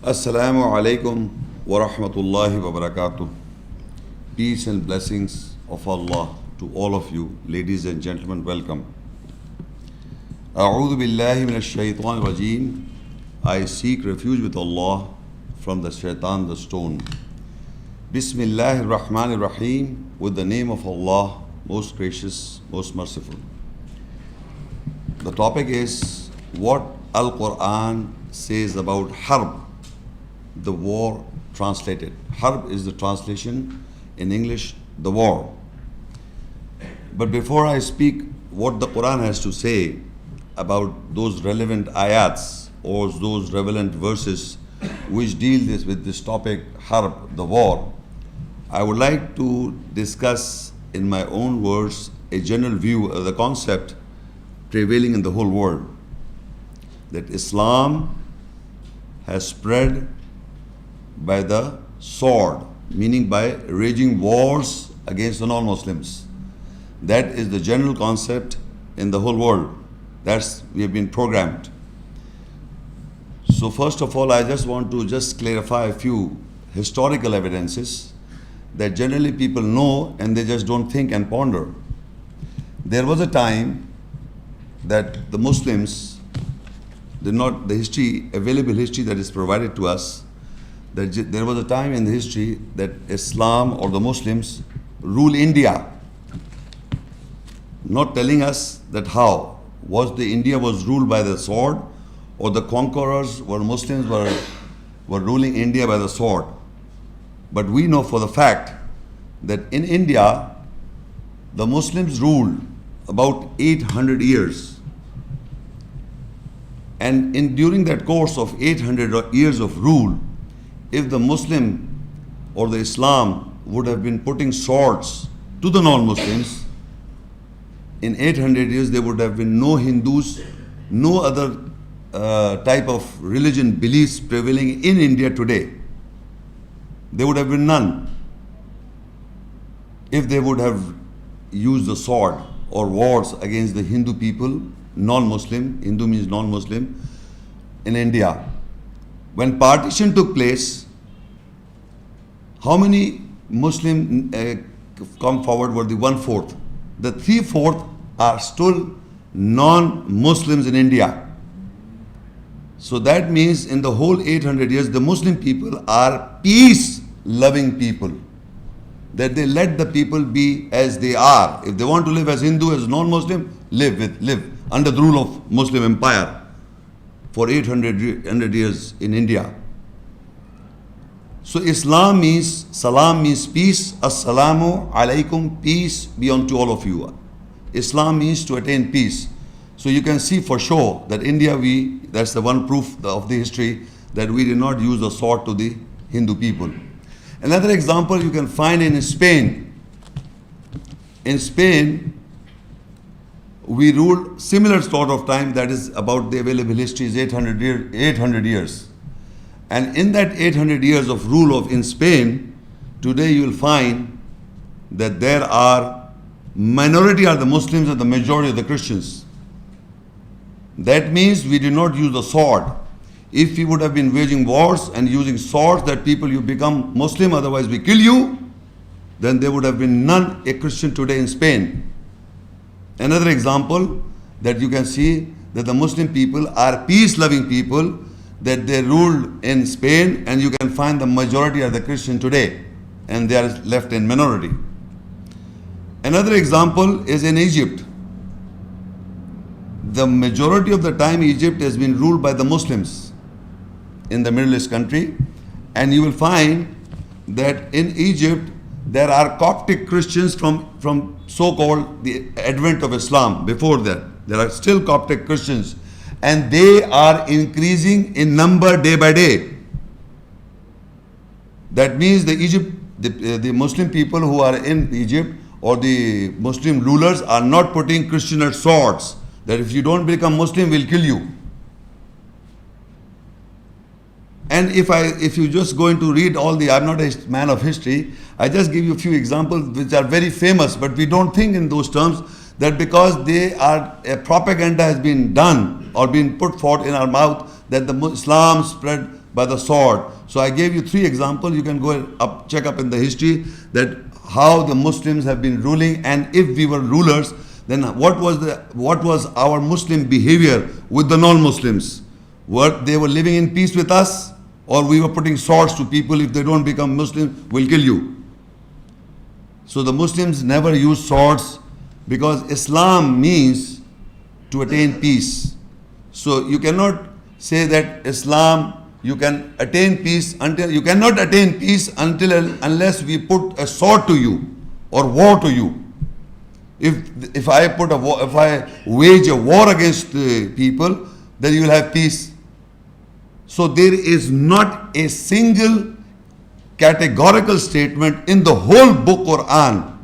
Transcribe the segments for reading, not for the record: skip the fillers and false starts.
Assalamu alaikum wa rahmatullahi wa barakatuh. Peace and blessings of Allah to all of you, ladies and gentlemen, welcome. A'udhu billahi minash shaitan rajim. I seek refuge with Allah from the shaitan, the stone. Bismillahir Rahmanir Rahim, with the name of Allah, most gracious, most merciful. The topic is what Al-Quran says about Harab, the war translated. Harab is the translation in English, the war. But before I speak what the Quran has to say about those relevant ayats or those relevant verses which deal with this topic, Harab, the war, I would like to discuss in my own words a general view of the concept prevailing in the whole world, that Islam has spread by the sword, meaning by raging wars against the non-Muslims. That is the general concept in the whole world. We have been programmed. So first of all, I just want to clarify a few historical evidences that generally people know and they just don't think and ponder. There was a time that the Muslims did not, available history that is provided to us, that there was a time in the history that Islam or the Muslims rule India. Not telling us that how. India was ruled by the sword, or the conquerors were Muslims were ruling India by the sword. But we know for the fact that in India, the Muslims ruled about 800 years. And during that course of 800 years of rule, if the Muslim or the Islam would have been putting swords to the non-Muslims, in 800 years there would have been no Hindus, no other type of religion beliefs prevailing in India today. There would have been none if they would have used the sword or wars against the Hindu people, non-Muslim, Hindu means non-Muslim, in India. When partition took place, how many Muslim come forward were the 1/4? The 3/4 are still non-Muslims in India. So that means in the whole 800 years, the Muslim people are peace-loving people. That they let the people be as they are. If they want to live as Hindu, as non-Muslim, live under the rule of Muslim empire for 800 years in India. So Islam means, salam means peace, assalamu alaikum, peace be unto all of you. Islam means to attain peace. So you can see for sure that India, that's the one proof of the history that we did not use the sword to the Hindu people. Another example you can find in Spain. In Spain, we ruled similar sort of time, that is about the available history is 800 years. And in that 800 years of rule in Spain, today you will find that there are minority are the Muslims and the majority are the Christians. That means we did not use the sword. If we would have been waging wars and using swords that people you become Muslim, otherwise we kill you, then there would have been none a Christian today in Spain. Another example that you can see that the Muslim people are peace-loving people, that they ruled in Spain, and you can find the majority are the Christian today, and they are left in minority. Another example is in Egypt. The majority of the time Egypt has been ruled by the Muslims in the Middle East country, and you will find that in Egypt there are Coptic Christians from so-called the advent of Islam. Before that, there are still Coptic Christians, and they are increasing in number day by day. That means the Muslim people who are in Egypt or the Muslim rulers are not putting Christian at swords, that if you don't become Muslim, we'll kill you. And if you just going to read I'm not a man of history, I just give you a few examples which are very famous, but we don't think in those terms, that because a propaganda has been done or been put forth in our mouth that the Islam spread by the sword. So I gave you 3 examples. You can go up, check up in the history that how the Muslims have been ruling, and if we were rulers, then what was our Muslim behavior with the non-Muslims? They were living in peace with us, or we were putting swords to people, if they don't become Muslim, we'll kill you. So the Muslims never use swords, because Islam means to attain peace. So you cannot say that Islam, you can attain peace until, you cannot attain peace unless we put a sword to you or war to you. If I wage a war against people, then you will have peace. So there is not a single categorical statement in the whole book Quran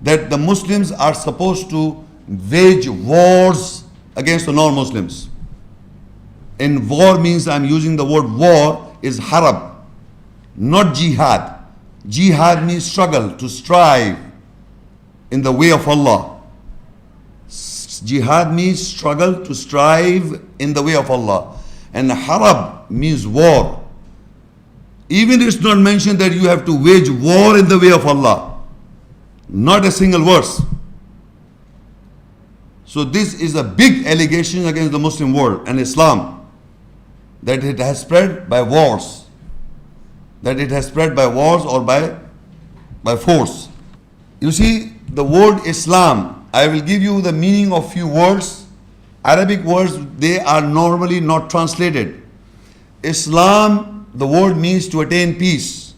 that the Muslims are supposed to wage wars against the non-Muslims. In war means, I'm using the word war, is Harab, not Jihad. Jihad means struggle, to strive in the way of Allah. Jihad means struggle, to strive in the way of Allah. And Harab means war. Even it's not mentioned that you have to wage war in the way of Allah. Not a single verse. So this is a big allegation against the Muslim world and Islam, that it has spread by wars. That it has spread by wars or by force. You see, the word Islam, I will give you the meaning of few words. Arabic words, they are normally not translated. Islam, the word means to attain peace.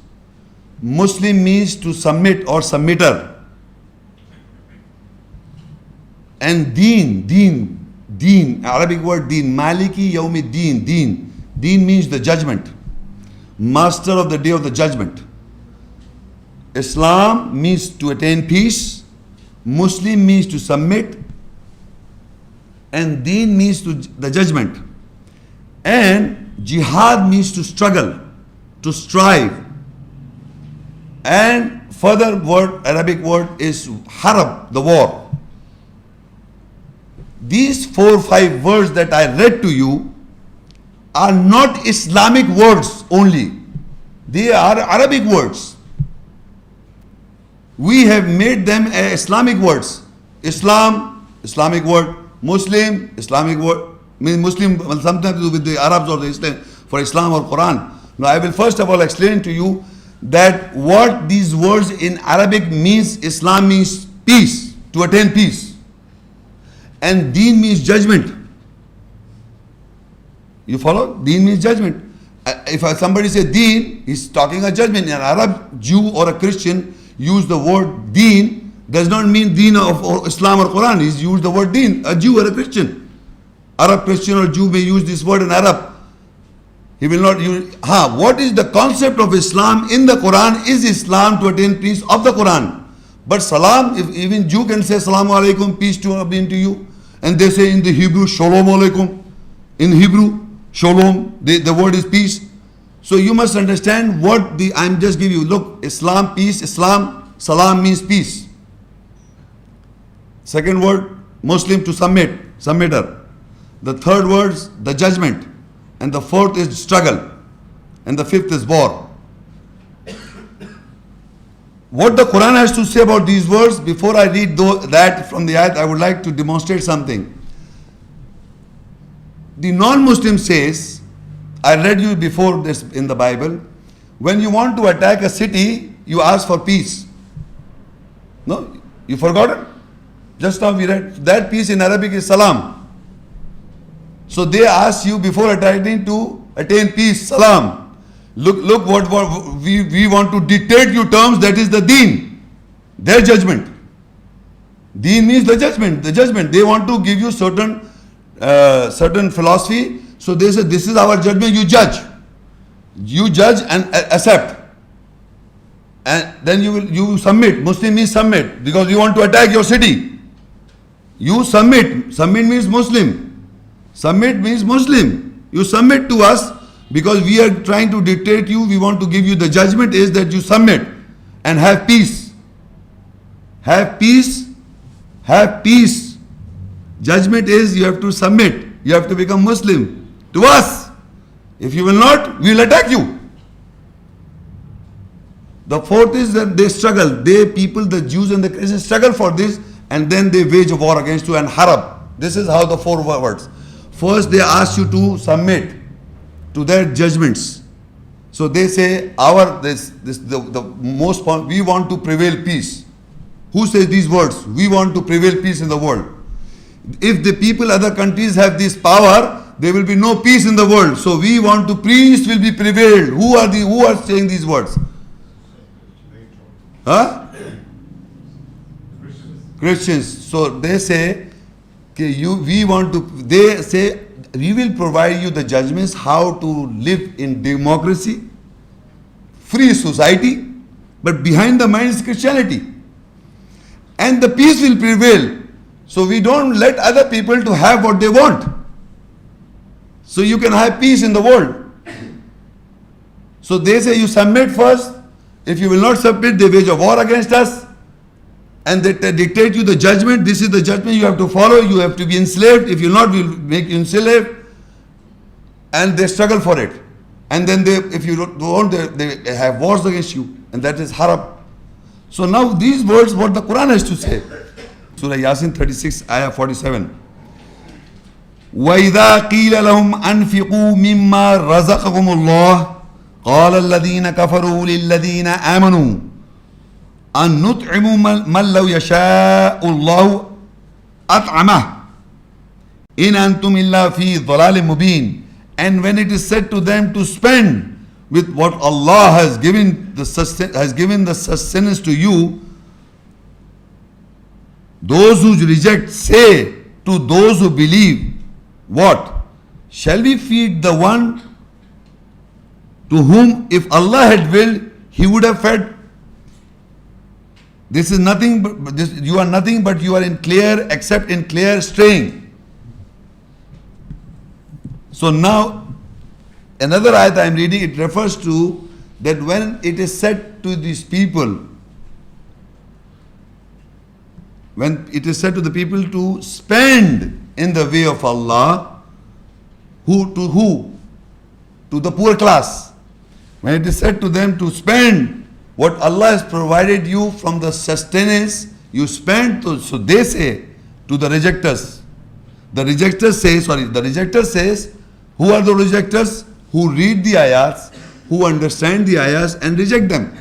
Muslim means to submit or submitter. And deen, Arabic word deen, Maliki Yawmi Deen, deen means the judgment. Master of the day of the judgment. Islam means to attain peace. Muslim means to submit. And deen means to the judgment. And jihad means to struggle, to strive. And further word, Arabic word is harab, the war. These 4 or 5 words that I read to you are not Islamic words only. They are Arabic words. We have made them Islamic words. Islam, Islamic word. Muslim, Islamic word. Muslim sometimes do with the Arabs or the Islam, for Islam or Quran. Now I will first of all explain to you that what these words in Arabic means. Islam means peace, to attain peace. And deen means judgment. You follow? Deen means judgment. If somebody says deen, he's talking a judgment. An Arab, Jew or a Christian use the word deen, does not mean deen of Islam or Quran. He's used the word deen, a Jew or a Christian. Arab, Christian or Jew may use this word in Arab. He will not use. What is the concept of Islam in the Quran? Is Islam to attain peace of the Quran? But salam, if even Jew can say Assalamu alaikum, peace to be to you. And they say in the Hebrew, Shalom alaikum. In Hebrew, Shalom, the word is peace. So you must understand what I'm just giving you. Look, Islam, peace, Islam, salam means peace. Second word, Muslim, to submit, submitter. The third word, the judgment. And the fourth is struggle. And the fifth is war. What the Quran has to say about these words, before I read that from the ayat, I would like to demonstrate something. The non-Muslim says, I read you before this in the Bible, when you want to attack a city, you ask for peace. No? You forgotten? Just now we read, that peace in Arabic is salam. So they ask you before attacking to attain peace, salam. Look what we want to dictate you terms, that is the deen, their judgment. Deen means the judgment, They want to give you certain philosophy. So they say, this is our judgment, you judge. You judge and accept. And then you submit. Muslim means submit, because you want to attack your city. You submit. Submit means Muslim. Submit means Muslim. You submit to us because we are trying to dictate you. We want to give you the judgment is that you submit and have peace. Have peace. Have peace. Judgment is you have to submit. You have to become Muslim to us. If you will not, we will attack you. The fourth is that they struggle. People, the Jews and the Christians struggle for this, and then they wage a war against you. And Harab. This is how the four words. First, they ask you to submit to their judgments. So they say, the most we want to prevail peace. Who says these words? We want to prevail peace in the world. If the people, other countries have this power, there will be no peace in the world. So we want to peace will be prevailed. Who are saying these words? Huh? Christians. So they say, they say, we will provide you the judgments how to live in democracy, free society, but behind the mind is Christianity. And the peace will prevail. So we don't let other people to have what they want. So you can have peace in the world. So they say you submit first. If you will not submit, they wage a war against us. And they dictate you the judgment. This is the judgment you have to follow. You have to be enslaved. If you not, we will make you enslaved. And they struggle for it. And then if you don't, they have wars against you. And that is Harab. So now these words, what the Quran has to say. Surah Yasin 36, ayah 47. وَإِذَا قِيلَ لَهُمْ أَنْفِقُوا مِمَّا رَزَقَكُمُ اللَّهُ قَالَ الَّذِينَ كَفَرُوا لِلَّذِينَ آمَنُوا أَن نُطْعِمُوا مَنْ لَوْ يَشَاءُ اللَّهُ أَطْعَمَهُ إِنْ أَنْتُمْ إِلَّا فِي ضَلَالٍ مُبِينٍ. And when it is said to them to spend with what Allah has given the sustenance to you, those who reject say to those who believe, what? Shall we feed the one to whom if Allah had willed, He would have fed? This is nothing but you are nothing but you are in clear, except in clear straying. So now another ayat I am reading, it refers to that when it is said to these people, when it is said to the people to spend in the way of Allah, who? To the poor class. When it is said to them to spend what Allah has provided you from the sustenance, you spend. So they say to the rejectors. The rejectors says, who are the rejectors? Who read the ayats, who understand the ayahs and reject them.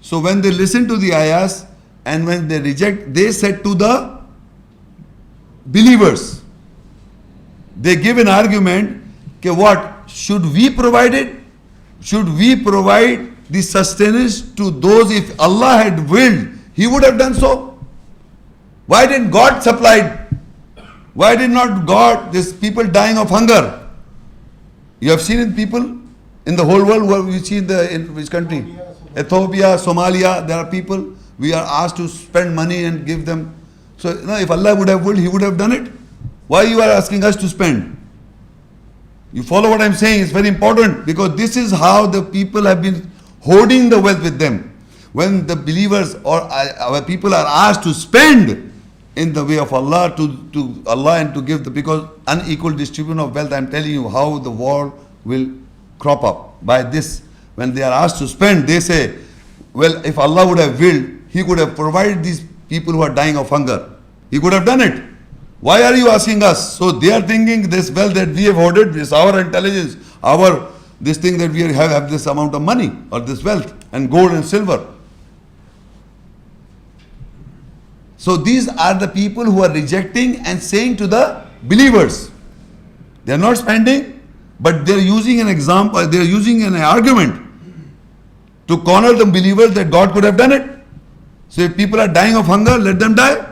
So when they listen to the ayahs and when they reject, they said to the believers, they give an argument, okay, what? Should we provide it? Should we provide the sustenance to those? If Allah had willed, He would have done so. Why didn't God supply it? Why did not God, these people dying of hunger? You have seen it, people in the whole world. Where we see in which country? Ethiopia, Somalia. There are people. We are asked to spend money and give them. So if Allah would have willed, He would have done it. Why you are asking us to spend? You follow what I am saying? It's very important, because this is how the people have been hoarding the wealth with them. When the believers or our people are asked to spend in the way of Allah, to Allah, and to give because unequal distribution of wealth, I am telling you how the war will crop up by this. When they are asked to spend, they say, well, if Allah would have willed, He could have provided these people who are dying of hunger. He could have done it. Why are you asking us? So they are thinking this wealth that we have hoarded is our intelligence, this thing that we have this amount of money or this wealth and gold and silver. So these are the people who are rejecting and saying to the believers, they are not spending, but they are using an example, they are using an argument to corner the believers that God could have done it. So if people are dying of hunger, let them die.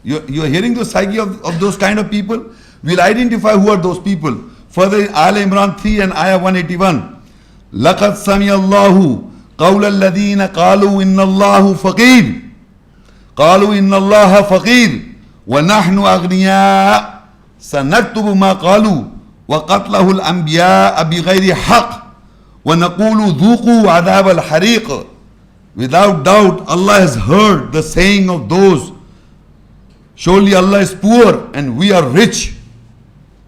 You are hearing the psyche of those kind of people. We'll identify who are those people. Further in Al Imran 3 and Ayah 181. لَقَدْ سَمِيَ اللَّهُ قَوْلَ الَّذِينَ قَالُوا إِنَّ اللَّهُ فَقِيرٌ قَالُوا إِنَّ اللَّهَ فَقِيرٌ وَنَحْنُ أَغْنِيَاءُ سَنَكْتُبُ مَا قَالُوا وَقَتْلَهُ الْأَنْبِيَاءَ بِغَيْرِ حَقٍّ وَنَقُولُ ذُوقُوا عَذَابَ الْحَرِيقِ. Without doubt, Allah has heard the saying of those. Surely Allah is poor and we are rich.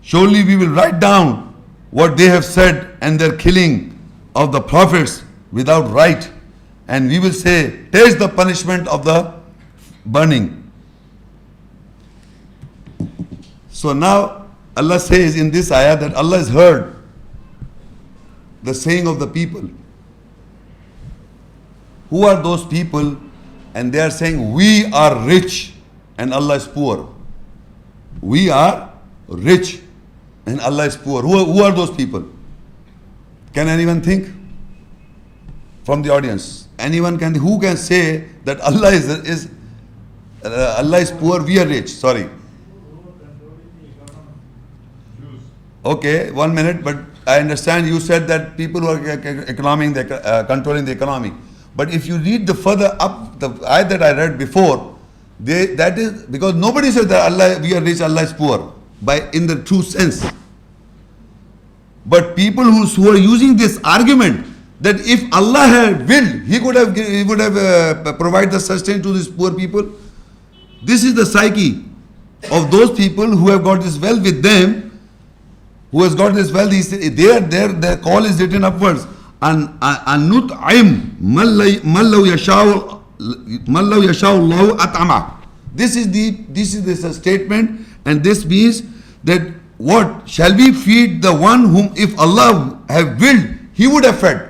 Surely we will write down what they have said and their killing of the prophets without right. And we will say, taste the punishment of the burning. So now Allah says in this ayah that Allah has heard the saying of the people. Who are those people? And they are saying, we are rich and Allah is poor. We are rich and Allah is poor. Who are those people? Can anyone think? From the audience. Anyone can, who can say that Allah is poor, we are rich? Sorry. Okay, 1 minute, but I understand you said that people who are controlling the economy. But if you read the further up, the ayat that I read before, that is because nobody says that Allah, we are rich, Allah is poor, in the true sense. But people who are using this argument that if Allah had willed, He would have provided the sustenance to these poor people. This is the psyche of those people who have got this wealth with them. Who has got this wealth? Their call is written upwards. Nut'im man law yasha'u Allahu at'ama. This is the statement, and this means that what shall we feed the one whom if Allah have willed, He would have fed.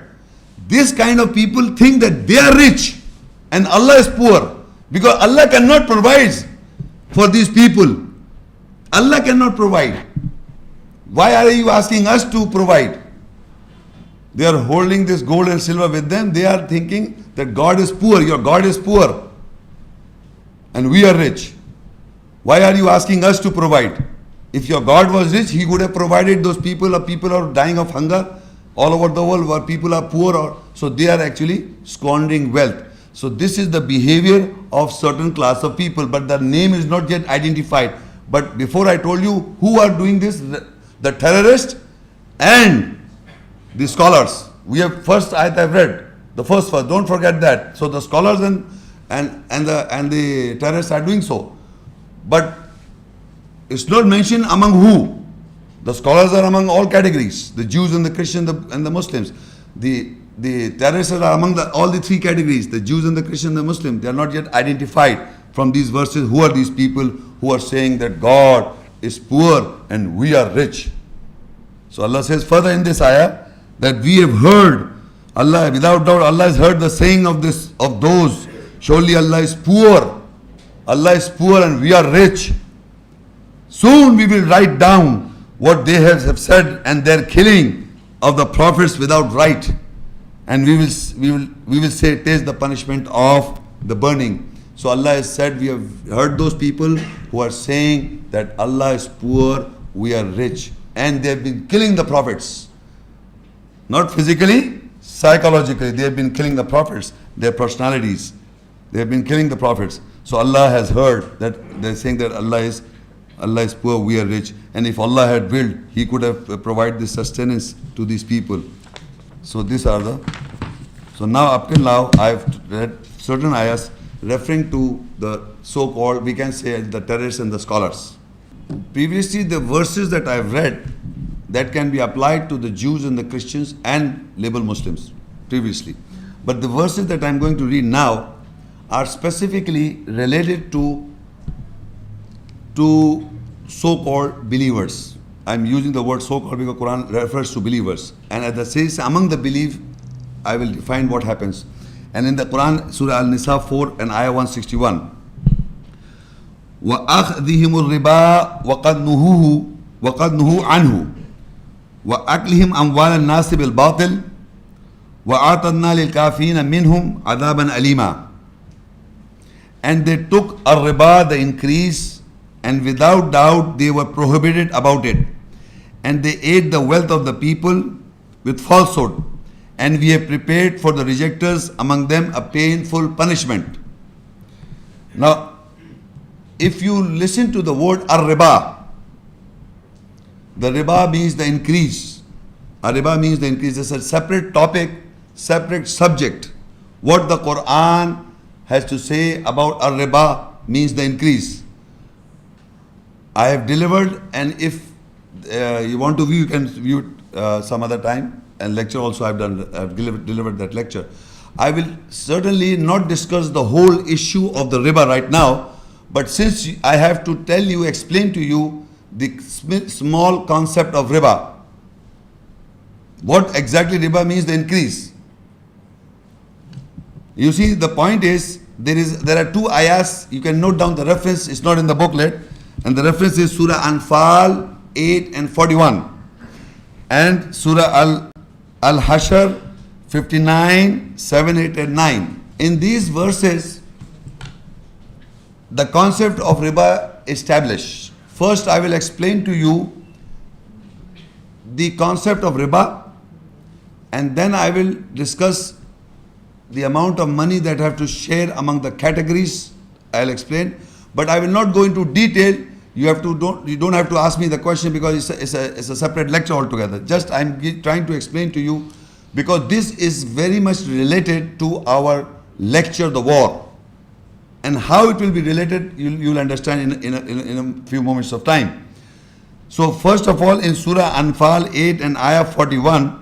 This kind of people think that they are rich and Allah is poor because Allah cannot provide for these people. Allah cannot provide. Why are you asking us to provide? They are holding this gold and silver with them. They are thinking that God is poor. Your God is poor and we are rich. Why are you asking us to provide? If your God was rich, He would have provided those people. People are dying of hunger all over the world where people are poor, so they are actually squandering wealth. So this is the behavior of certain class of people, but the name is not yet identified. But before I told you who are doing this, the terrorists and the scholars. We have first ayat I've read, the first verse. Don't forget that. So the scholars and the terrorists are doing so, but it's not mentioned among who. The scholars are among all categories, the Jews and the Christians and the Muslims. The terrorists are among all the three categories, the Jews and the Christians and the Muslims. They are not yet identified from these verses. Who are these people who are saying that God is poor and we are rich? So Allah says further in this ayah that we have heard, Allah, without doubt, Allah has heard the saying of those. Surely Allah is poor. Allah is poor and we are rich. Soon we will write down what they have said and their killing of the prophets without right, and we will say, taste the punishment of the burning. So Allah has said, we have heard those people who are saying that Allah is poor, we are rich, and they have been killing the prophets, not physically, psychologically. They have been killing the prophets, their personalities. They have been killing the prophets. So Allah has heard that they are saying that Allah is poor, we are rich. And if Allah had willed, He could have provided this sustenance to these people. So so now up till now I have read certain ayahs referring to the so-called, we can say, the terrorists and the scholars. Previously the verses that I have read, that can be applied to the Jews and the Christians and label Muslims previously. But the verses that I am going to read now are specifically related to so-called believers. I'm using the word so-called because Quran refers to believers. And as it says, among the belief, I will define what happens. And in the Quran, Surah Al-Nisa 4 and Ayah 161, وَأَخْذِهِمُ الرِّبَا وَقَدْ نُهُوا عَنْهُ وَأَكْلِهِمْ أَمْوَالَ النَّاسِ بِالْبَاطِلِ وَأَعْتَدْنَا لِلْكَافِرِينَ مِنْهُمْ عَذَابًا أَلِيمًا. And they took a riba, the increase, and without doubt they were prohibited about it. And they ate the wealth of the people with falsehood. And we have prepared for the rejectors among them a painful punishment. Now, if you listen to the word ar-riba, the riba means the increase. Ar-riba means the increase. It's a separate topic, separate subject. What the Quran has to say about ar-riba means the increase. I have delivered, and if you want to view, you can view it some other time. And lecture also I've delivered that lecture. I will certainly not discuss the whole issue of the riba right now, but since I have to tell you, explain to you the small concept of riba. What exactly riba means, the increase. You see, the point is, there are two ayahs. You can note down the reference, it's not in the booklet, and the reference is Surah Anfal 8 and 41 and Surah Al-Hashr 59, 7, 8 and 9. In these verses, the concept of riba established. First, I will explain to you the concept of riba, and then I will discuss the amount of money that I have to share among the categories. I'll explain, but I will not go into detail. You don't have to ask me the question because it's a separate lecture altogether. Just I'm trying to explain to you, because this is very much related to our lecture, the war, and how it will be related, you'll understand in a few moments of time. So first of all, in Surah Anfal 8 and Ayah 41,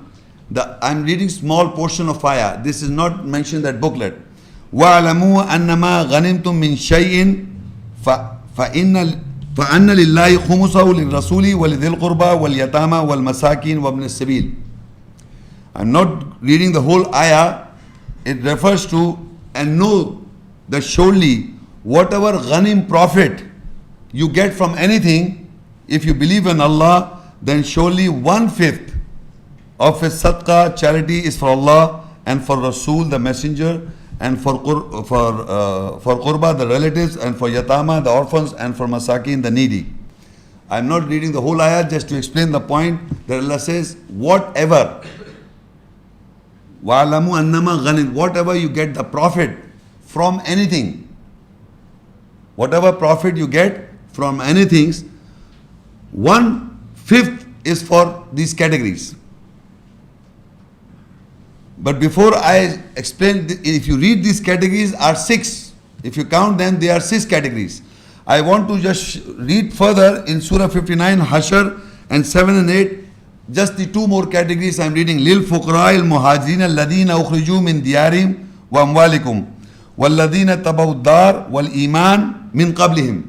I'm reading small portion of Ayah. This is not mentioned in that booklet. وَعْلَمُوا أَنَّمَا غَنِمْتُم مِّن شَيْءٍ فَأَنَّ لِلَّهِ خُمُسَهُ لِلرَّسُولِ وَلِذِي الْقُرْبَى وَالْيَتَامَى وَالْمَسَاكِينِ وَابْنِ السَّبِيلِ. I'm not reading the whole ayah. It refers to, and know that surely whatever ghanim profit you get from anything, if you believe in Allah, then surely 1/5 of his sadaqah, charity, is for Allah and for Rasul, the messenger, and for qurba, the relatives, and for yatama, the orphans, and for masakin, the needy. I'm not reading the whole ayah, just to explain the point that Allah says, whatever وَعْلَمُوا أَنَّمَا غَنِمْ, whatever you get the profit from anything, whatever profit you get from anything, 1/5 is for these categories. But before I explain, if you read these categories are 6. If you count them, they are 6 categories. I want to just read further in Surah 59, Hashr, and 7 and 8. Just the 2 more categories I'm reading. Lil fuqara'il muhajirin alladhina ukhriju min diyarim wa amwalikum walladhina tabaw dar wal iman min qablihim.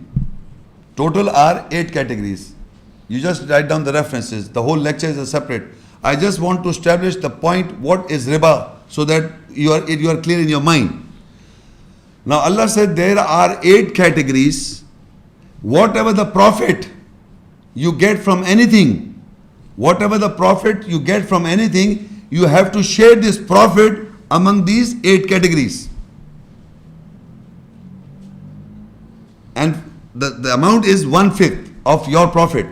Total are 8 categories. You just write down the references. The whole lecture is separate. I just want to establish the point, what is riba, so that you are clear in your mind. Now Allah said there are 8 categories. Whatever the profit you get from anything, whatever the profit you get from anything, you have to share this profit among these 8 categories. And the amount is 1/5 of your profit.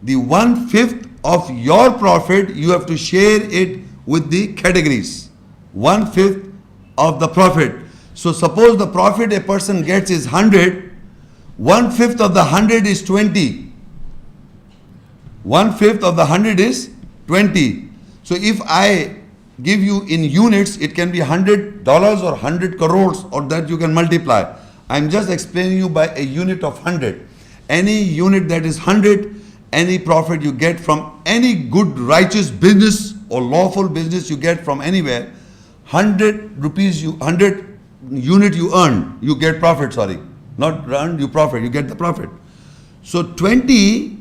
The 1/5 of your profit, you have to share it with the categories. 1/5 of the profit. So suppose the profit a person gets is 100, 1/5 of the 100 is 20. 1/5 of the 100 is 20. So if I give you in units, it can be $100 or 100 crores, or that you can multiply. I'm just explaining you by a unit of 100. Any unit that is 100, any profit you get from any good righteous business or lawful business you get from anywhere, 100 rupees, 100 unit you earn, you get profit, not earn, you profit, you get the profit. So 20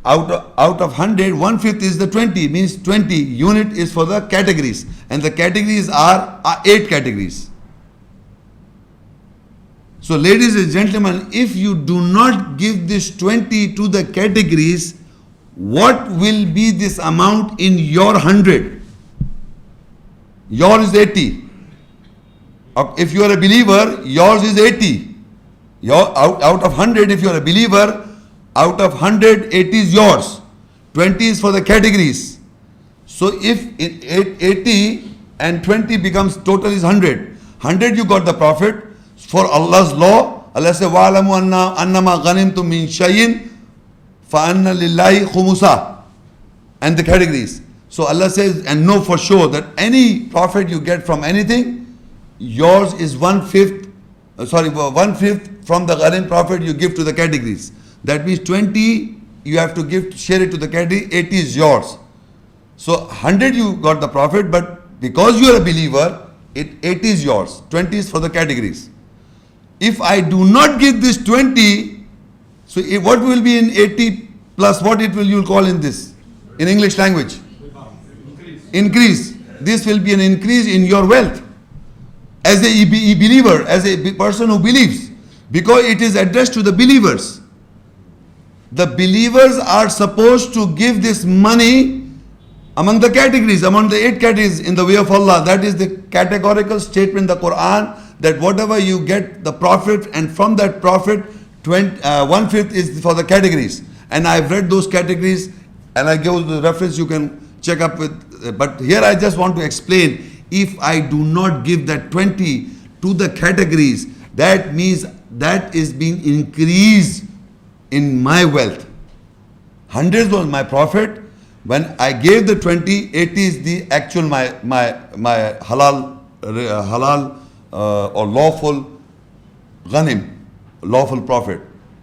out of 100, 1/5 is the 20, means 20 unit is for the categories, and the categories are 8 categories. So ladies and gentlemen, if you do not give this 20 to the categories, what will be this amount in your 100? Yours is 80. If you are a believer, yours is 80. Out of 100, if you are a believer, out of 100, 80 is yours. 20 is for the categories. So if 80 and 20 becomes total is 100. 100 you got the profit. For Allah's law, Allah says, وَعْلَمُوا أَنَّمَا غَنِمْتُم مِّن شَيْءٍ فَأَنَّ لِلَّهِ خُمُسَهُ, and the categories. So Allah says, and know for sure that any profit you get from anything, yours is 1/5, 1/5 from the ghanim profit you give to the categories. That means 20 you have to share it to the category, 80 is yours. So 100 you got the profit, but because you are a believer, 80 is yours, 20 is for the categories. If I do not give this 20, so what will be in 80 plus what you'll call in this, in English language? Increase. This will be an increase in your wealth. As a believer, as a person who believes, because it is addressed to the believers. The believers are supposed to give this money among the categories, among the 8 categories in the way of Allah. That is the categorical statement in the Quran, that whatever you get the profit, and from that profit, 1/5 is for the categories. And I've read those categories, and I give the reference, you can check up with. But here I just want to explain, if I do not give that 20 to the categories, that means that is being increased in my wealth. 100 was my profit. When I gave the 20, 80 is the actual my halal or lawful ghanim, lawful profit.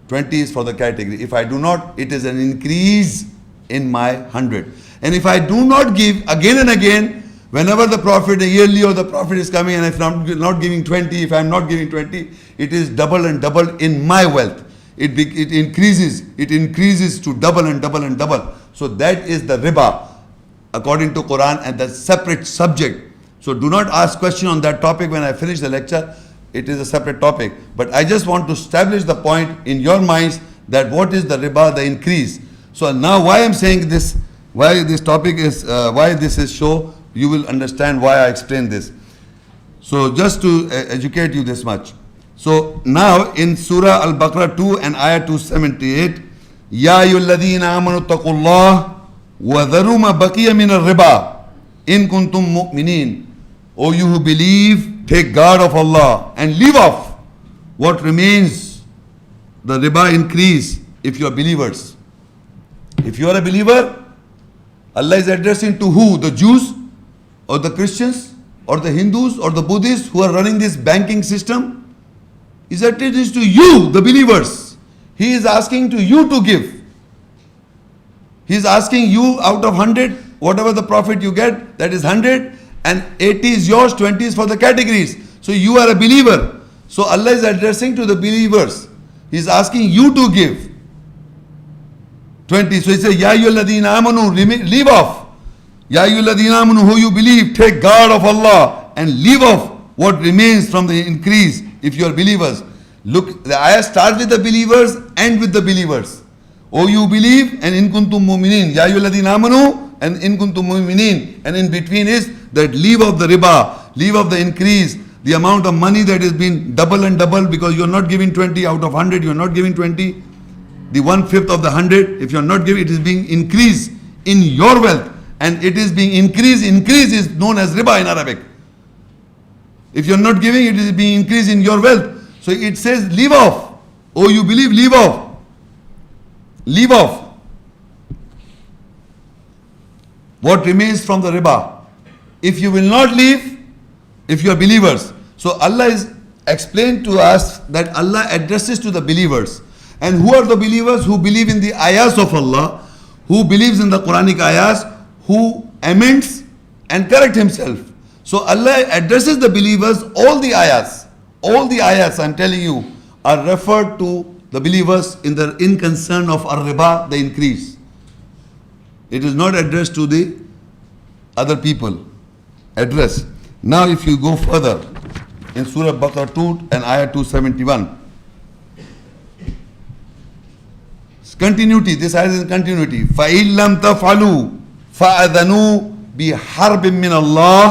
20 is for the category. If I do not, it is an increase in my 100. And if I do not give again and again, whenever the profit, yearly or the profit is coming, and if I'm not giving 20, if I'm not giving 20, it is double and double in my wealth. It increases to double and double and double. So that is the riba according to Quran, and that's separate subject. So do not ask question on that topic when I finish the lecture. It is a separate topic. But I just want to establish the point in your minds that what is the riba, the increase. So now why I'm saying this, why this topic is, why this is show, you will understand why I explain this. So just to educate you this much. So now in Surah Al-Baqarah 2 and Ayah 278, Ya ayyuhalladhina amanu taqullah wa dharu ma baqiya min al-riba in kuntum mu'minin. O you who believe, take guard of Allah and leave off what remains, the riba increase, if you are believers. If you are a believer, Allah is addressing to who? The Jews or the Christians or the Hindus or the Buddhists who are running this banking system? Is that it is to you, the believers. He is asking to you to give. He is asking you out of 100, whatever the profit you get, that is 100, and 80 is yours, 20 is for the categories. So you are a believer. So Allah is addressing to the believers. He is asking you to give 20. So he says, Ya ayyuhalladhina amanu, leave off. Ya ayyuhalladhina amanu, who you believe, take guard of Allah and leave off what remains from the increase if you are believers. Look, the ayah starts with the believers, end with the believers. O you believe, and in kuntum mu'minin. Ya ayyuhalladhina amanu, and in kuntum mu'minin. And in between is that leave of the riba, leave of the increase, the amount of money that is being double and double, because you are not giving 20 out of 100, you are not giving 20. The 1/5 of the 100, if you are not giving, it is being increased in your wealth. And it is being increased. Increase is known as riba in Arabic. If you are not giving, it is being increased in your wealth. So it says, leave off. Oh, you believe, leave off. Leave off what remains from the riba. If you will not leave, if you are believers. So Allah is explained to us that Allah addresses to the believers. And who are the believers? Who believe in the ayahs of Allah, who believes in the Quranic ayahs, who amends and correct himself. So Allah addresses the believers. All the ayahs I'm telling you are referred to the believers in concern of ar-riba, the increase. It is not addressed to the other people. Address. Now if you go further in Surah Baqarah 2 and Ayah 271. Continuity, this ayah is in continuity. فَإِن لَمْ تَفْعَلُوا فَأَذَنُوا بِحَرْبٍ مِّنَ اللَّهِ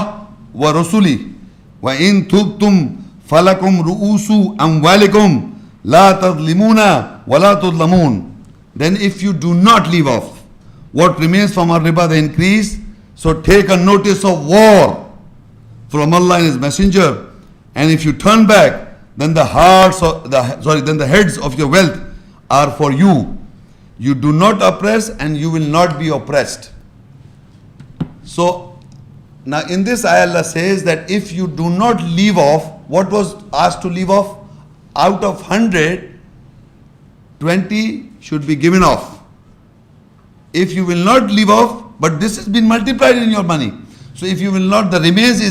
وَرُسُلِهِ وَإِن تُبْتُمْ فَلَكُمْ رُؤُوسُ أَمْوَالِكُمْ لَا تَظْلِمُونَ وَلَا تُظْلَمُونَ. Then if you do not leave off what remains from our riba, the increase, so take a notice of war from Allah and His Messenger. And if you turn back, then the heads of your wealth are for you. You do not oppress and you will not be oppressed. So now in this ayah Allah says that if you do not leave off what was asked to leave off, out of 100, 20 should be given off. if you will not leave off, but this has been multiplied in your money. So if you will not, the remains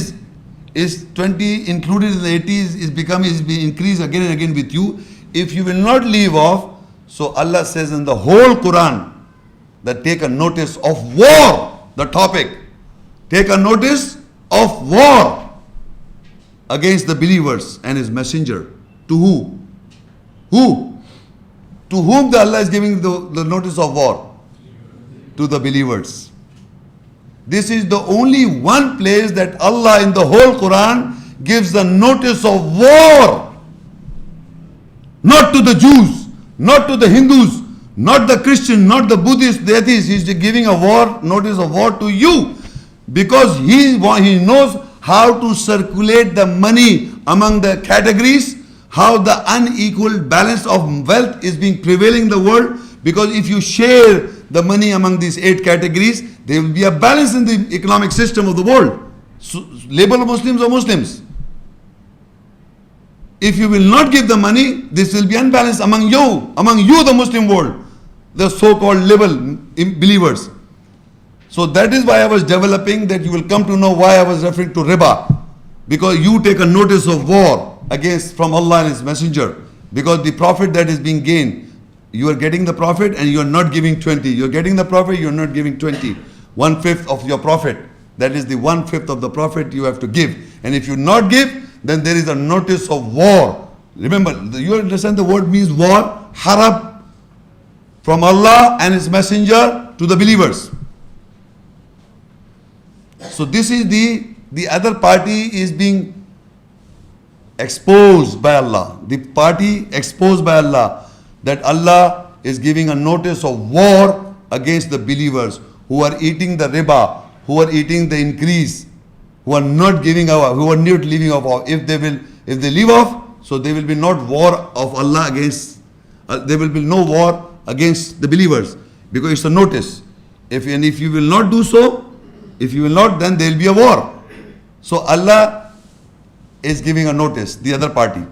is 20 included in the 80 is being increased again and again with you. If you will not leave off, so Allah says in the whole Quran that take a notice of war, the topic. Take a notice of war against the believers and his messenger. To who? Who? To whom the Allah is giving the notice of war? To the believers. This is the only one place that Allah in the whole Quran gives the notice of war. Not to the Jews, not to the Hindus, not the Christian, not the Buddhist, the atheist. He is giving a war, notice of war to you. Because he knows how to circulate the money among the categories, how the unequal balance of wealth is being prevailing in the world. Because if you share the money among these 8 categories, there will be a balance in the economic system of the world. So, label Muslims or Muslims. If you will not give the money, this will be unbalanced among you the Muslim world, the so-called liberal believers. So that is why I was developing, that you will come to know why I was referring to Riba. Because you take a notice of war against from Allah and His Messenger. Because the profit that is being gained, you are getting the profit and you are not giving 20. You are getting the profit, you are not giving 20. 1/5 of your profit. That is the 1/5 of the profit you have to give. And if you not give, then there is a notice of war. Remember, you understand the word means war? Harab, from Allah and His Messenger to the believers. So this is the other party is being exposed by Allah. The party exposed by Allah, that Allah is giving a notice of war against the believers who are eating the riba, who are eating the increase, who are not giving off, who are not leaving off. If they leave off, so there will be not war of Allah against, there will be no war against the believers, because it's a notice. If you will not do so, if you will not, then there will be a war. So Allah is giving a notice, the other party.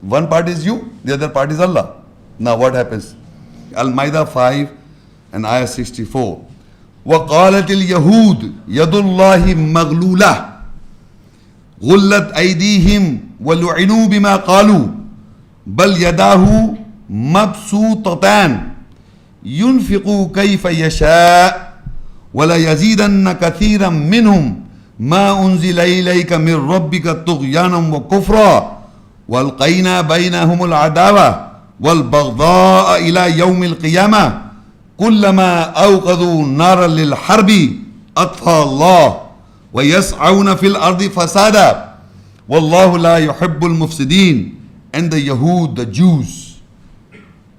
One party is you, the other party is Allah. Now what happens? Al-Maidah 5 and ayah 64. وَقَالَتِ الْيَهُودِ يَدُ اللَّهِ مَغْلُولَةٌ غُلَّتْ أَيْدِيهِمْ وَلُعِنُوا بِمَا قَالُوا بَلْ يَدَاهُ مَبْسُوطَتَانِ يُنْفِقُ كَيْفَ يَشَاءُ وَلَا يَزِيدَنَّ كَثِيرًا مِّنْهُمْ مَا أُنزِلَ إِلَيْكَ مِنْ رَبِّكَ طُغْيَانًا وَكُفْرًا وَأَلْقَيْنَا بَيْنَهُمُ الْعَدَاوَةَ وَالْبَغْضَاءَ إِلَى يَوْمِ الْقِيَامَةِ كلما أوقدوا نارا للحرب أطفأ الله ويسعون في الأرض فسادا والله لا يحب المفسدين. And the Yahud, the Jews,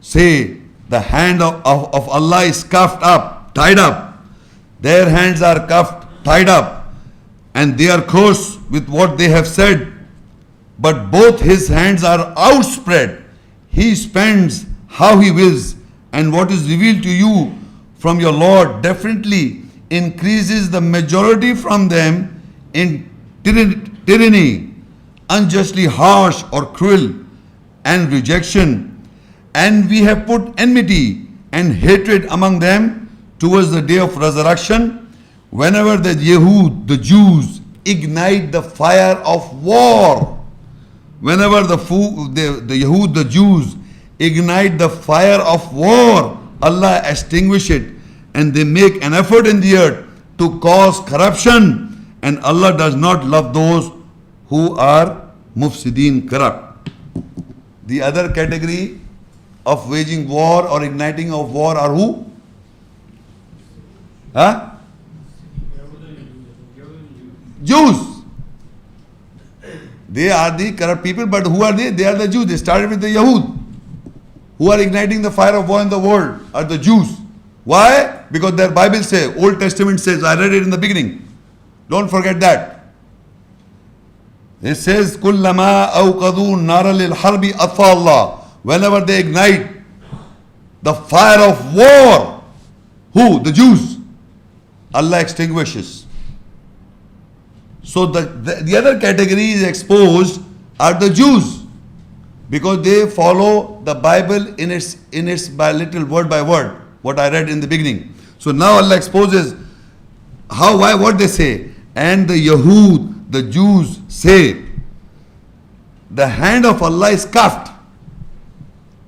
say the hand of Allah is cuffed up, tied up. Their hands are cuffed, tied up, and they are cursed with what they have said. But both his hands are outspread. He spends how he wills. And what is revealed to you from your Lord definitely increases the majority from them in tyranny, unjustly harsh or cruel, and rejection. And we have put enmity and hatred among them towards the day of resurrection, whenever the Yehud, the Jews, ignite the fire of war. Whenever the Yehud, the Jews, ignite the fire of war, Allah extinguish it, and they make an effort in the earth to cause corruption, and Allah does not love those who are mufsideen, corrupt. The other category of waging war or igniting of war are who? Jews. They are the corrupt people, but who are they? They are the Jews. They started with the Yahud. Who are igniting the fire of war in the world are the Jews. Why? Because their Bible says, Old Testament says, I read it in the beginning. Don't forget that. It says, كُلَّمَا أَوْقَذُوا نَارًا لِلْحَرْبِ أَطْفَأَ اللَّهُ. Whenever they ignite the fire of war, who? The Jews. Allah extinguishes. So the other category is exposed are the Jews, because they follow the Bible in its by little word by word, what I read in the beginning. So now Allah exposes what they say. And the Yahud, the Jews say, the hand of Allah is cuffed.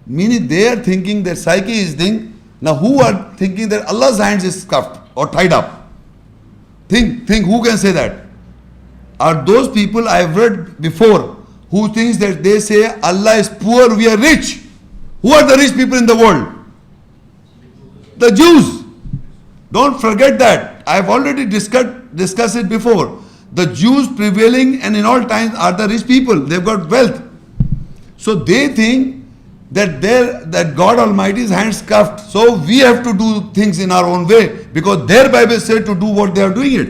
Meaning they are thinking that psyche is thing. Now who are thinking that Allah's hands is cuffed or tied up? Think, who can say that? Are those people I have read before who thinks that they say Allah is poor, we are rich? Who are the rich people in the world? The Jews. Don't forget that. I have already discussed it before. The Jews prevailing and in all times are the rich people. They've got wealth. So they think that God Almighty's hands cuffed. So we have to do things in our own way because their Bible said to do what they are doing it.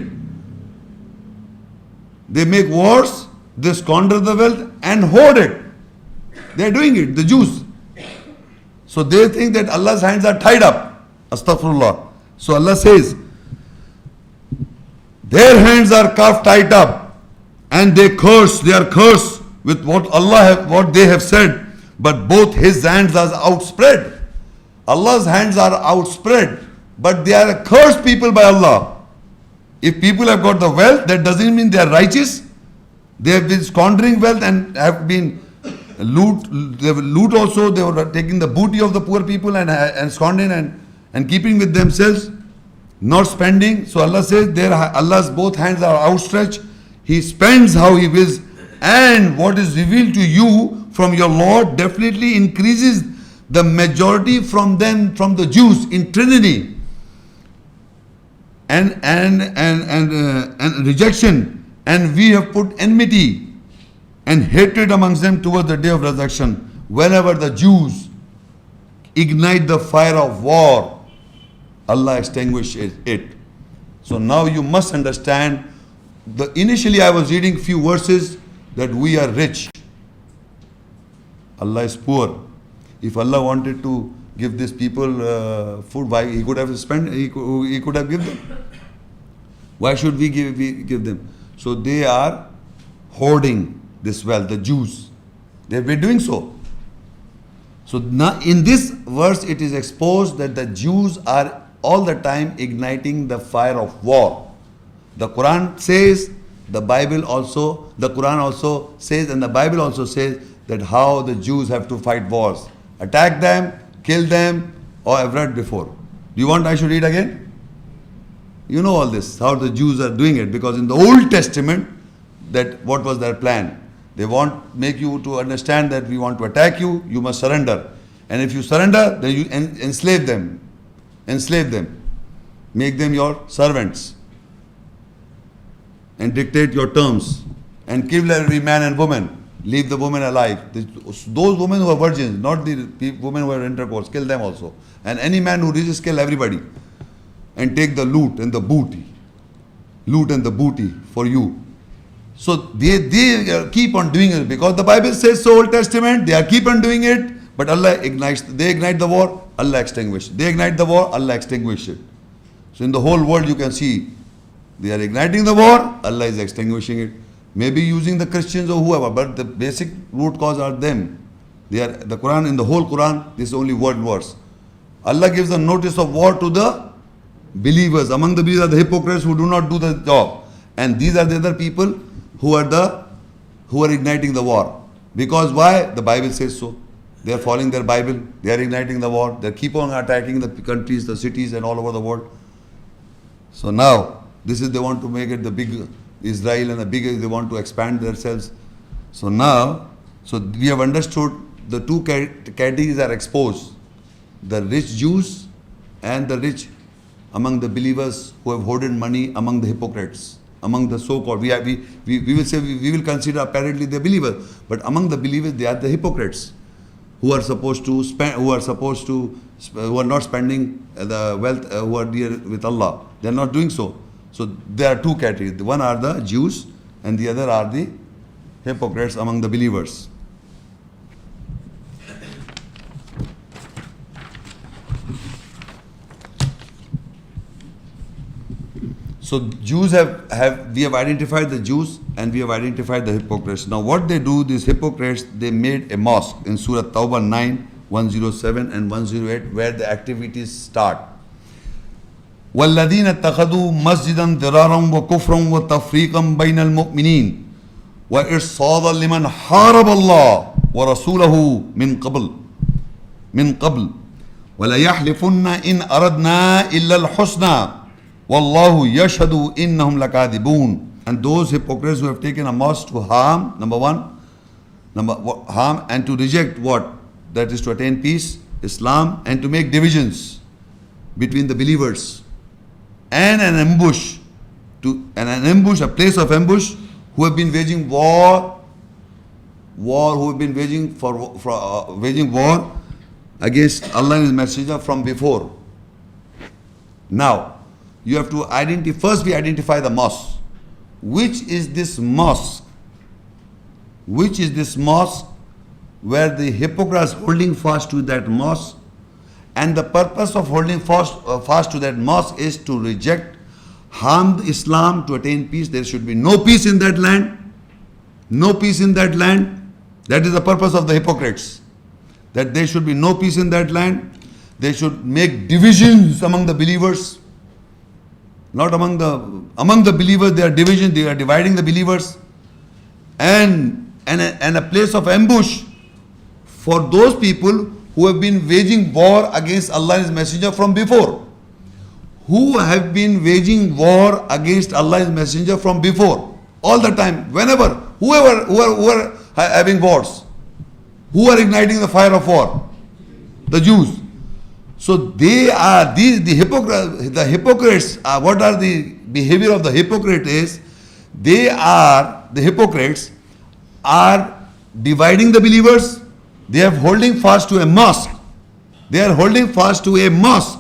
They make wars, they squander the wealth and hoard it. They are doing it, the Jews. So they think that Allah's hands are tied up. Astaghfirullah. So Allah says, their hands are cuffed, tied up, and they are cursed with what they have said, but both His hands are outspread. Allah's hands are outspread, but they are a cursed people by Allah. If people have got the wealth, that doesn't mean they are righteous. They have been squandering wealth and have been loot also. They were taking the booty of the poor people and squandering and keeping with themselves, not spending. So Allah says Allah's both hands are outstretched. He spends how He wills, and what is revealed to you from your Lord definitely increases the majority from the Jews in Trinity and rejection, and we have put enmity and hatred amongst them towards the day of resurrection. Whenever the Jews ignite the fire of war, Allah extinguishes it. So now you must understand. Initially I was reading few verses that we are rich. Allah is poor. If Allah wanted to give these people food, why He could have spent? He could have given them. Why should we give them? So they are hoarding this wealth. The Jews, they have been doing so. So now in this verse it is exposed that the Jews are all the time igniting the fire of war. The Quran says, the Quran also says, and the Bible also says that how the Jews have to fight wars. Attack them, kill them, or I've read before. Do you want I should read again? You know all this, how the Jews are doing it, because in the Old Testament, what was their plan? They make you to understand that we want to attack you, you must surrender. And if you surrender, then you enslave them. Make them your servants and dictate your terms and kill every man and woman. Leave the woman alive. Those women who are virgins, not the women who are intercourse, kill them also. And any man who resists, kill everybody. And take the loot and the booty. Loot and the booty for you. So they keep on doing it because the Bible says so. Old Testament, they keep on doing it. But Allah ignites. They ignite the war, Allah extinguishes. They ignite the war, Allah extinguishes it. So in the whole world you can see, they are igniting the war, Allah is extinguishing it. Maybe using the Christians or whoever, but the basic root cause are them. The Quran, in the whole Quran, this is only one verse. Allah gives a notice of war to the believers. Among the believers are the hypocrites who do not do the job. And these are the other people who are igniting the war. Because why? The Bible says so. They are following their Bible. They are igniting the war. They keep on attacking the countries, the cities and all over the world. So now, they want to make it the big Israel and they want to expand themselves. So now, we have understood the two categories are exposed. The rich Jews and the rich among the believers who have hoarded money among the hypocrites. Among the so-called, we will say, we will consider apparently the believers. But among the believers, they are the hypocrites. Who are not spending the wealth, who are dear with Allah. They are not doing so. So there are two categories. One are the Jews and the other are the hypocrites among the believers. So Jews we have identified the Jews and we have identified the hypocrites. Now what they do, these hypocrites, they made a mosque in Surah Tawbah 9, 107 and 108 where the activities start. وَالَّذِينَ اتَّخَذُوا مَسْجِدًا ضِرَارًا وَكُفْرًا وَتَفْرِيقًا بَيْنَ الْمُؤْمِنِينَ وَإِرْصَادًا لِمَنْ حَارَبَ اللَّهَ وَرَسُولَهُ من قبل وَلَيَحْلِفُنَّ إِنْ أَرَدْنَا إِلَّا الْحُسْنَى وَاللَّهُ يَشْهَدُ إِنَّهُمْ لَكَاذِبُونَ. And those hypocrites who have taken a mosque to harm, harm and to reject what? That is to attain peace, Islam, and to make divisions between the believers, and an ambush, a place of ambush, who have been waging war, who have been waging war against Allah and His Messenger from before. Now, you have to identify the mosque. Which is this mosque? Which is this mosque where the hypocrites holding fast to that mosque? And the purpose of holding fast to that mosque is to reject, harm Islam, to attain peace. There should be no peace in that land. No peace in that land. That is the purpose of the hypocrites. That there should be no peace in that land. They should make divisions among the believers. Not among the believers, there are divisions, they are dividing the believers. And a place of ambush for those people who have been waging war against Allah and His Messenger from before. Who have been waging war against Allah and His Messenger from before. All the time, whenever, who are having wars. Who are igniting the fire of war? The Jews. So they are the hypocrites. What are the behavior of the hypocrite is? The hypocrites are dividing the believers. They are holding fast to a mosque. They are holding fast to a mosque.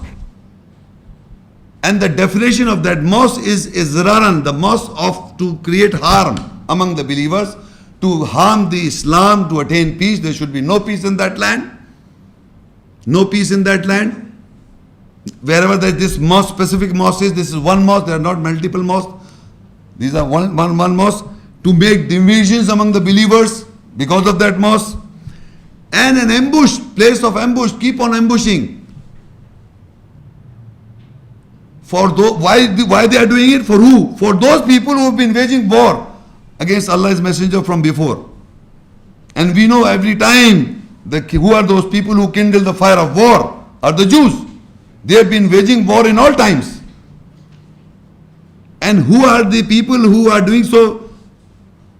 And the definition of that mosque is izraran, the mosque of to create harm among the believers, to harm the Islam, to attain peace. There should be no peace in that land. No peace in that land. Wherever this mosque, specific mosque is, this is one mosque, there are not multiple mosques. These are one mosque. To make divisions among the believers because of that mosque. And an ambush, place of ambush, keep on ambushing. For why they are doing it? For who? For those people who have been waging war against Allah's Messenger from before. And we know every time who are those people who kindle the fire of war? Are the Jews. They have been waging war in all times. And who are the people who are doing so?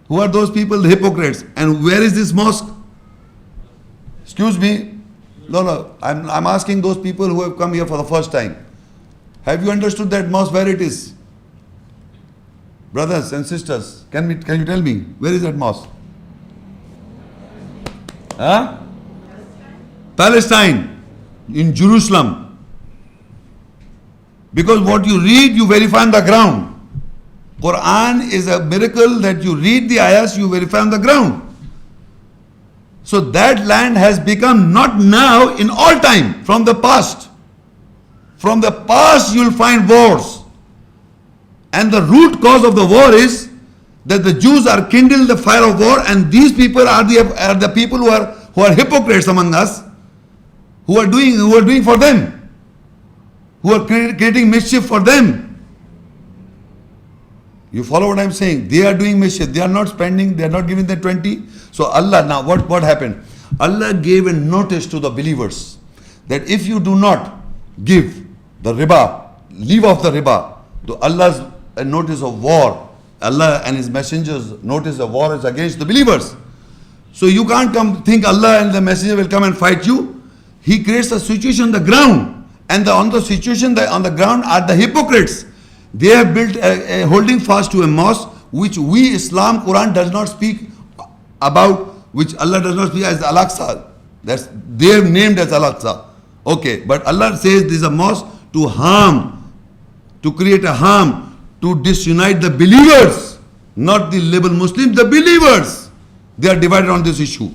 Who are those people? The hypocrites. And where is this mosque? Excuse me. No. I'm asking those people who have come here for the first time. Have you understood that mosque where it is? Brothers and sisters, can you tell me where is that mosque? Huh? Palestine, in Jerusalem. Because what you read, you verify on the ground. Quran is a miracle that you read the ayahs, you verify on the ground. So that land has become, not now, in all time, from the past. From the past you will find wars. And the root cause of the war is that the Jews are kindled the fire of war, and these people are the people who are hypocrites among us, who are doing for them, who are creating mischief for them. You follow what I am saying? They are doing mischief. They are not spending. They are not giving the 20. So Allah, now what happened? Allah gave a notice to the believers that if you do not give the riba, leave off the riba, to Allah's notice of war, Allah and His messengers notice of war is against the believers. So you can't come think Allah and the messenger will come and fight you. He creates a situation on the ground, and on the situation on the ground are the hypocrites. They have built a holding fast to a mosque which we, Islam, Quran does not speak about, which Allah does not speak as Al-Aqsa. They have named as Al-Aqsa. Okay, but Allah says this is a mosque to harm, to create a harm, to disunite the believers, not the label Muslims, the believers. They are divided on this issue.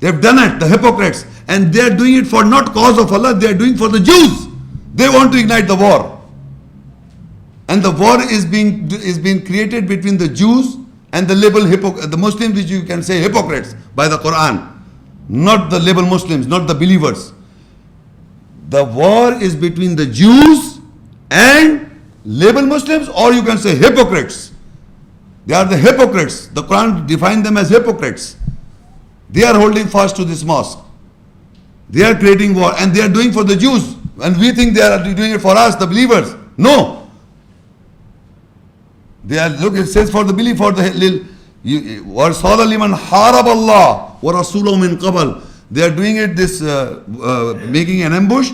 They have done it, the hypocrites, and they are doing it for not cause of Allah, they are doing for the Jews. They want to ignite the war. And the war is being created between the Jews and the label the Muslims, which you can say hypocrites by the Quran, not the label Muslims, not the believers. The war is between the Jews and label Muslims, or you can say hypocrites. They are the hypocrites. The Quran defines them as hypocrites. They are holding fast to this mosque. They are creating war, and they are doing for the Jews. And we think they are doing it for us, the believers. No. They are, look, it says for the belief, for the وَرْصَادَ لِمَنْ حَارَبَ اللَّهِ وَرَسُولَهُ مِنْ قَبَلٍ. They are doing it, making an ambush,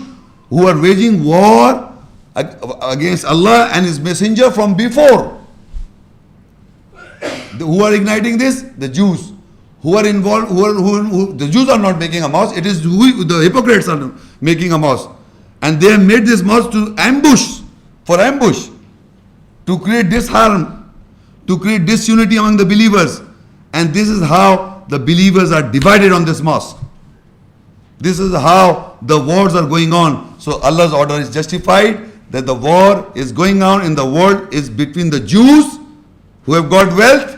who are waging war against Allah and His Messenger from before. Who are igniting this? The Jews. Who are involved, the Jews are not making a mosque, it is the hypocrites are making a mosque. And they have made this mosque to ambush, for ambush, to create disharm, to create disunity among the believers. And this is how the believers are divided on this mosque. This is how the wars are going on. So Allah's order is justified, that the war is going on in the world is between the Jews who have got wealth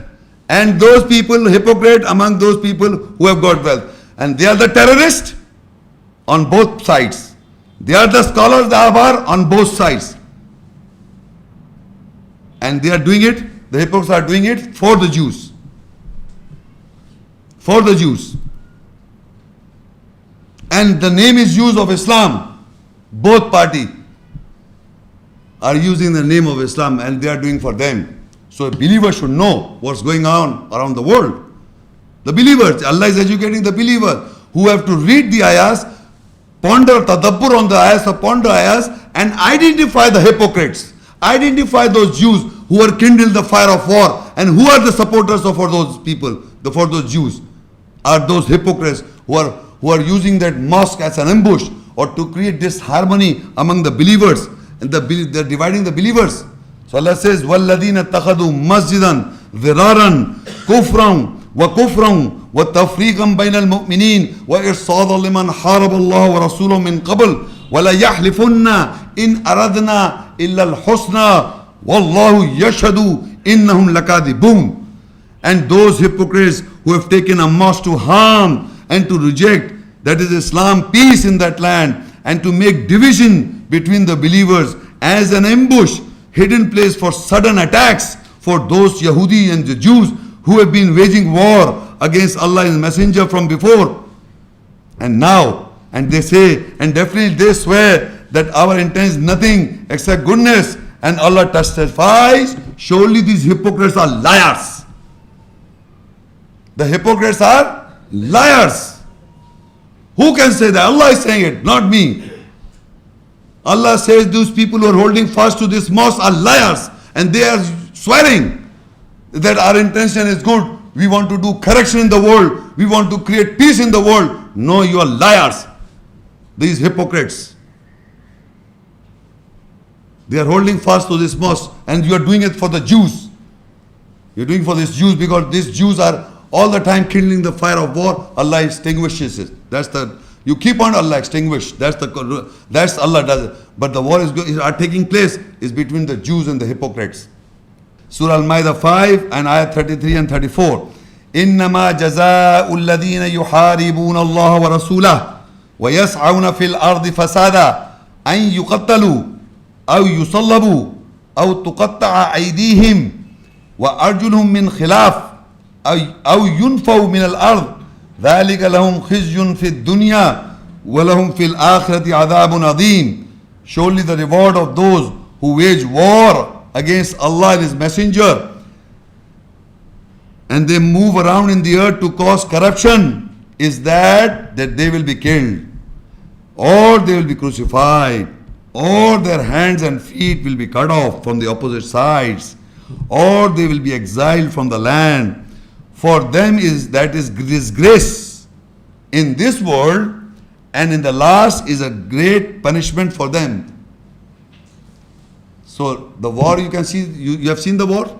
and those people, hypocrite among those people who have got wealth. And they are the terrorists on both sides. They are the scholars, the ahbar on both sides. And they are doing it, the hypocrites are doing it for the Jews. For the Jews. And the name is used of Islam. Both parties are using the name of Islam and they are doing for them. So a believer should know what's going on around the world. The believers, Allah is educating the believer who have to read the ayahs, ponder, tadabbur on the ayahs, ponder ayahs, and identify the hypocrites. Identify those Jews who are kindled the fire of war, and who are the supporters for those people, for those Jews. Are those hypocrites who are using that mosque as an ambush or to create disharmony among the believers, and they're dividing the believers. So Allah says, وَالَّذِينَ اتَّخَذُوا مَسْجِدًا ضِرَارًا كُفْرًا وَكُفْرًا وَتَفْرِيقًا بَيْنَ الْمُؤْمِنِينَ وَإِرْصَادًا لِمَنْ حَارَبَ اللَّهَ وَرَسُولَهُ مِنْ قَبْلِ وَلَا يَحْلِفُنَّ إِنْ أَرَدْنَا إِلَّا الْحُسْنَى وَاللَّهُ يَشْهَدُ إِنَّهُمْ لَكَاذِبُونَ. And those hypocrites who have taken a mosque to harm and to reject, that is Islam, peace in that land, and to make division between the believers as an ambush, hidden place for sudden attacks for those Yahudi and the Jews who have been waging war against Allah and His Messenger from before. And now, and they say, and definitely they swear that our intent is nothing except goodness, and Allah testifies, surely these hypocrites are liars. The hypocrites are liars. Who can say that? Allah is saying it, not me. Allah says those people who are holding fast to this mosque are liars, and they are swearing that our intention is good. We want to do correction in the world. We want to create peace in the world. No, you are liars. These hypocrites. They are holding fast to this mosque, and you are doing it for the Jews. You are doing for these Jews because these Jews are all the time kindling the fire of war. Allah extinguishes it. You keep on, Allah extinguish. That's Allah does it. But the war are taking place is between the Jews and the hypocrites. Surah Al-Ma'idah 5 and ayat 33 and 34. إِنَّمَا جَزَاءُ الَّذِينَ يُحَارِبُونَ اللَّهَ وَرَسُولَهُ وَيَسْعَوْنَ فِي الْأَرْضِ فَسَادًا أَن يُقَتَّلُوا أَوْ يُصَلَّبُوا أَوْ تُقَطَّعَ أَيْدِيهِمْ وَأَرْجُلُهُم مِّنْ خِلَافٍ أَوْ يُنْفَوْا مِنَ الْأَرْضِ ذَلِكَ لَهُمْ خِزْيٌ فِي الدُّنْيَا وَلَهُمْ فِي الْآخِرَةِ عَذَابٌ عَظِيمٌ. Surely the reward of those who wage war against Allah and His Messenger and they move around in the earth to cause corruption is that they will be killed, or they will be crucified, or their hands and feet will be cut off from the opposite sides, or they will be exiled from the land. For them is disgrace in this world, and in the last is a great punishment for them. So the war, you can see, you have seen the war?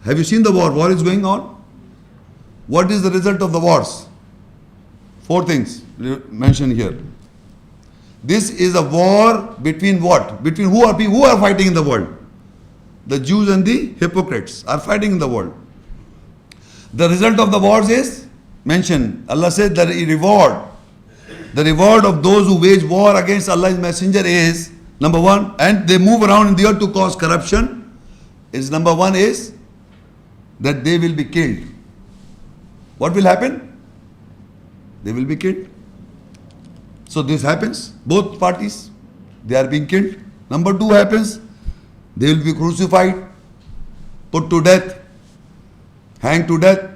Have you seen the war? War is going on. What is the result of the wars? 4 things mentioned here. This is a war between what? Between who are fighting in the world? The Jews and the hypocrites are fighting in the world. The result of the wars is mentioned. Allah said that the reward of those who wage war against Allah's Messenger is Number one, and they move around in the earth to cause corruption, is number one is that they will be killed. What will happen? They will be killed. So this happens, both parties, they are being killed. Number two happens, they will be crucified, put to death, hanged to death,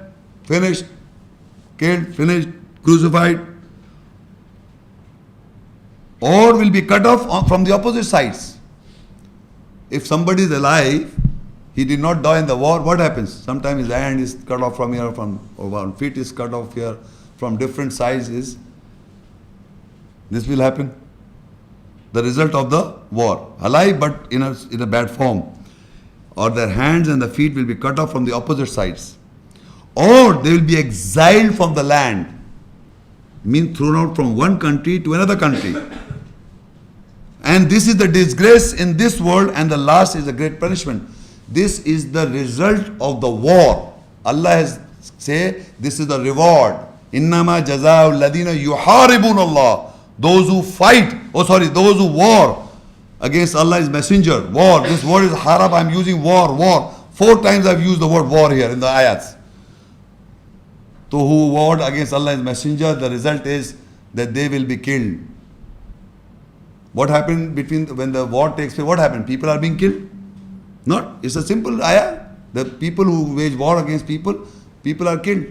finished, killed, finished, crucified, or will be cut off from the opposite sides. If somebody is alive, he did not die in the war, what happens? Sometimes his hand is cut off from here, from one feet is cut off here, from different sizes. This will happen. The result of the war. Alive but in a bad form. Or their hands and the feet will be cut off from the opposite sides. Or they will be exiled from the land. Means thrown out from one country to another country. And this is the disgrace in this world, and the last is a great punishment. This is the result of the war. Allah has said this is the reward. Innama jaza'u alladhina yuharibun Allah. Those who fight, those who war against Allah's messenger. War. This word is Harab. I am using war. 4 times I have used the word war here in the ayats. So who warred against Allah's messenger, the result is that they will be killed. What happened when the war takes place? What happened? People are being killed? Not. It's a simple ayah. The people who wage war against people are killed.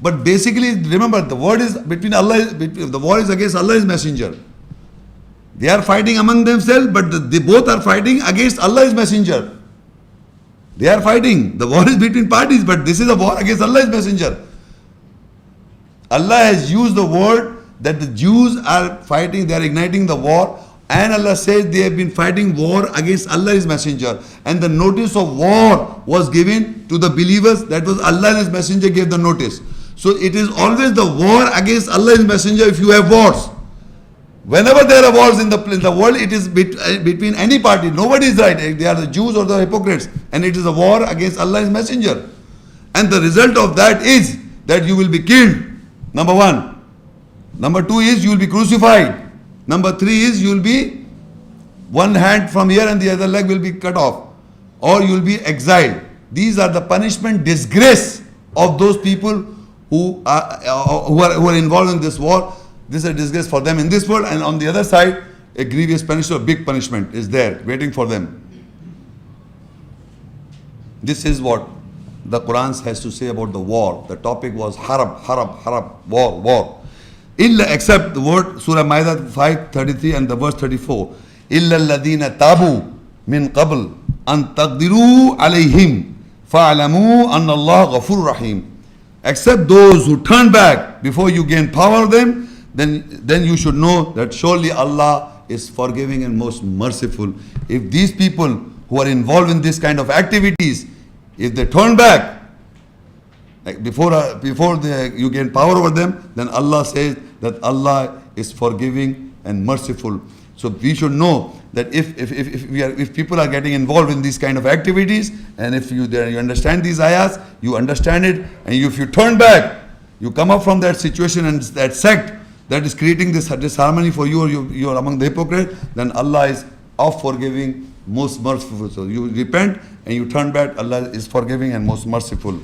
But basically, remember, the word is between Allah. The war is against Allah's messenger. They are fighting among themselves, but they both are fighting against Allah's messenger. They are fighting. The war is between parties, but this is a war against Allah's messenger. Allah has used the word that the Jews are fighting, they are igniting the war, and Allah says they have been fighting war against Allah's messenger. And the notice of war was given to the believers. That was Allah and His messenger gave the notice. So it is always the war against Allah's messenger if you have wars. Whenever there are wars in the world, it is between any party. Nobody is right. They are the Jews or the hypocrites. And it is a war against Allah's messenger. And the result of that is that you will be killed. Number one. Number two is you will be crucified. Number three is you will be one hand from here and the other leg will be cut off. Or you will be exiled. These are the punishment, disgrace of those people who are involved in this war. This is a disgrace for them in this world, and on the other side, a grievous punishment, a big punishment is there waiting for them. This is what the Quran has to say about the war. The topic was Harab, war. Illa, except the word, Surah Ma'idah 5:33 and the verse 34. Illa alladhina tabu min qabl an taqdiru alayhim fa'alamu anna Allah ghafur rahim. Except those who turn back before you gain power of them, then you should know that surely Allah is forgiving and most merciful. If these people who are involved in this kind of activities, if they turn back, like before you gain power over them, then Allah says that Allah is forgiving and merciful. So we should know that if people are getting involved in these kind of activities, and if you understand these ayahs, you understand it, and if you turn back, you come up from that situation and that sect that is creating this disharmony for you, or you are among the hypocrites, then Allah is of forgiving, most merciful. So you repent and you turn back, Allah is forgiving and most merciful.